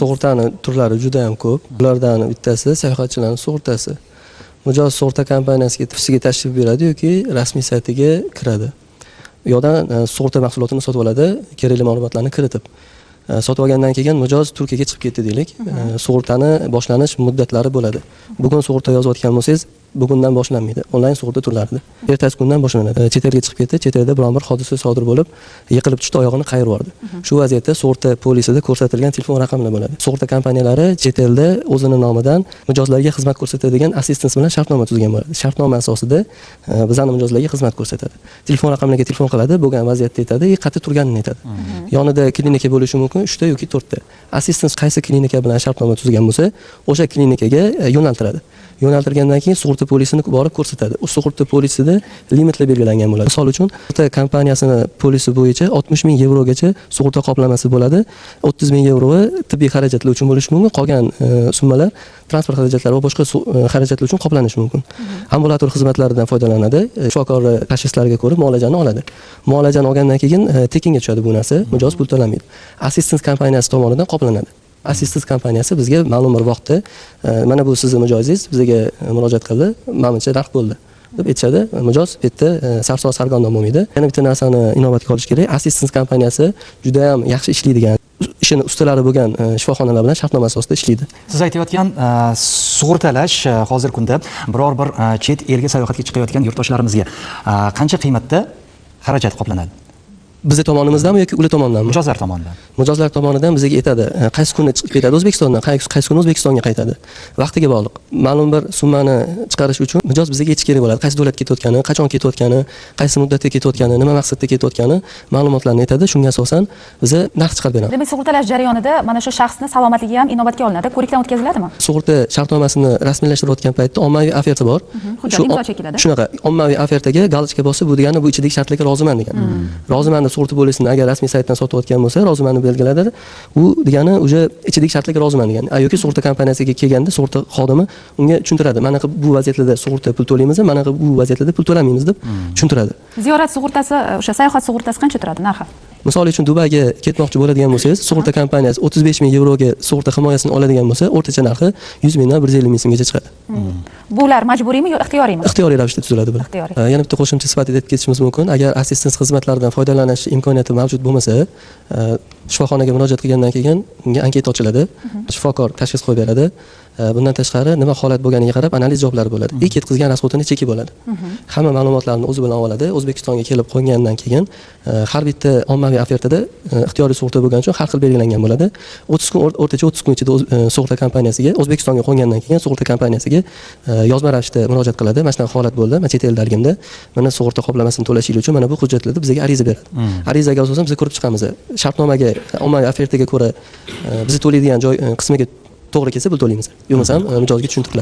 Sug'urtani turlari juda ham ko'p. Ulardan bittasi sayohatchilarning sug'urtasi. Mijoz sug'urta kompaniyasiga ofisiga tashrif buyuradi yoki rasmiy saytiga kiradi. U yoqdan sug'urta mahsulotini sotib oladi, kerakli ma'lumotlarni kiritib. Sotib olgandan keyin mijoz Turkiyaga chiqib ketdi deylik. Sug'urtani boshlanish muddatlari bo'ladi. Bugun sug'urta yozayotgan bo'lsangiz, bugundan boshlanmaydi. Onlayn sug'urta turlarida. Ertasi kundan boshlanadi. Chet elga chiqib ketdi, chet elda biron bir hodisa sodir bo'lib, yiqilib tushdi, oyog'ini qayirib yubordi. Shu vaziyatda sug'urta polisida ko'rsatilgan telefon raqamlar bo'ladi. Sug'urta kompaniyalari chet elda o'zini nomidan mijozlarga xizmat ko'rsatadigan assistens bilan shartnoma tuzgan bo'ladi. Shartnoma asosida bizning mijozlarga xizmat ko'rsatadi. Telefon raqamlariga telefon qiladi, bo'lgan vaziyatda aytadi, qayerda turganini aytadi. Yonida klinika bo'lishi mumkin 3 ta yoki 4 ta. Assistens qaysi klinika bilan shartnoma tuzgan bo'lsa, o'sha klinikaga yo'naltiradi. Yo'naltirgandan keyin sug'urta polisini borib ko'rsatadi. U sug'urta polisida limitlar belgilangan bo'ladi. Misol uchun, sug'urta kompaniyasining polisi bo'yicha 60 ming yevrogacha sug'urta qoplamasi bo'ladi. 30 ming yevro tibbiy xarajatlar uchun bo'lishi mumkin. Qolgan summalar transport xarajatlari va boshqa xarajatlar uchun qoplanishi mumkin. Ambulator xizmatlaridan foydalanadi. Shifokor tashxislariga ko'ra muolajani oladi. Muolajani olgandan keyin tekinga tushadi bu narsa. Mijoz pul to'lamaydi. Assistens kompaniyasi tomonidan qoplanadi. Assistens kompaniyasi bizga ma'lum bir vaqtda mana bu sizning mijozingiz bizga murojaat qildi, menimcha narx bo'ldi deb aytishadi. Mijoz bu yerda sarson sargardon bo'lmaydi. Yana bitta narsani inobatga olish kerak. Assistens kompaniyasi juda ham yaxshi ishlaydigan, ishini ustalari bo'lgan shifoxonalar bilan shartnoma asosida ishlaydi. Siz aytayotgan sug'urtalash hozir kunda biror bir chet elga sayohatga chiqayotgan yurtdoshlarimizga qancha qiymatda xarajat qoplanadi? Bizning tomonimizdanmi yoki ular tomonidanmi? Mijozlar tomonidan. Mijozlar tomonidan bizga aytadi, qaysi kuni chiqib ketadi O'zbekistondan, qaysi kuni O'zbekistonga qaytadi. Vaqtiga bog'liq. Ma'lum bir summani chiqarish uchun mijoz bizga aytish kerak bo'ladi. Qaysi davlatga ketayotgani, qachon ketayotgani, qaysi muddatga ketayotgani, nima maqsadda ketayotgani ma'lumotlarni aytadi. Shunga asosan biz narx chiqarib beramiz. Demak, sug'urtalash jarayonida mana shu shaxsning salomatligi ham inobatga olinadi. Ko'rikdan o'tkaziladimi? Sug'urta shartnomasini rasmiylashtirayotgan paytda ommaviy oferta bor. Hujjat imzo chekiladi. Shunaqa ommaviy ofertaga galochka bosib, bu degani bu ichidagi shartlarga roziman degan. Roziman sug'urta polisini agar rasmiy saytdan sotayotgan bo'lsa, rozimani belgiladadi. U degani o'sha ichidagi shartlarga roziman degan. Yoki sug'urta kompaniyasiga kelganda sug'urta xodimi unga tushuntiradi. Mana bu vaziyatlarda sug'urta pul to'laymiz, mana bu vaziyatlarda pul to'lamaymiz deb tushuntiradi. Ziyorat sug'urtasi, o'sha sayohat sug'urtasi qancha turadi narxi? Misol uchun Dubayga ketmoqchi bo'ladigan bo'lsangiz, sug'urta kompaniyasi 35 ming yevroga sug'urta himoyasini oladigan bo'lsa, o'rtacha narxi 100 mingdan 150 ming so'mgacha chiqadi. Bular majburiymi yo ixtiyoriymi? Ixtiyoriy ravishda tuziladi bular. Yana bitta qo'shimcha sifatida aytib ketishimiz mumkin. Agar assistens xizmatlaridan foydalanish imkoniyati mavjud bo'lmasa, shifoxonaga murojaat qilgandan keyin unga anketa ochiladi. Shifokor tashxis qo'yib beradi. Bundan tashqari nima holat bo'lganiga qarab analiz javoblari bo'ladi. Ketkizgan rasxodini cheki bo'ladi. Hamma ma'lumotlarni o'zi bilan oladi. O'zbekistonga kelib qo'ygandan keyin har bitta ommaviy ofertada ixtiyoriy sug'urta bo'lgani uchun har xil belgilangan bo'ladi. 30 kun o'rtacha 30 kun ichida sug'urta kompaniyasiga, O'zbekistonga qo'ygandan keyin sug'urta kompaniyasiga yozma ravishda murojaat qiladi. Mana shunaqa holat bo'ldi. Men chet eldaligimda mana sug'urta qoplamasini to'lashingiz uchun mana bu hujjatlarni bizga ariza beradi. Arizaga asosan biz ko'rib chiqamiz. Shartnomaga, ommaviy ofertaga ko'ra biz to'laydigan joy qismiga to'g'ri kelsa pul to'laymiz. Yo'qmasam mijozga tushuntiriladi.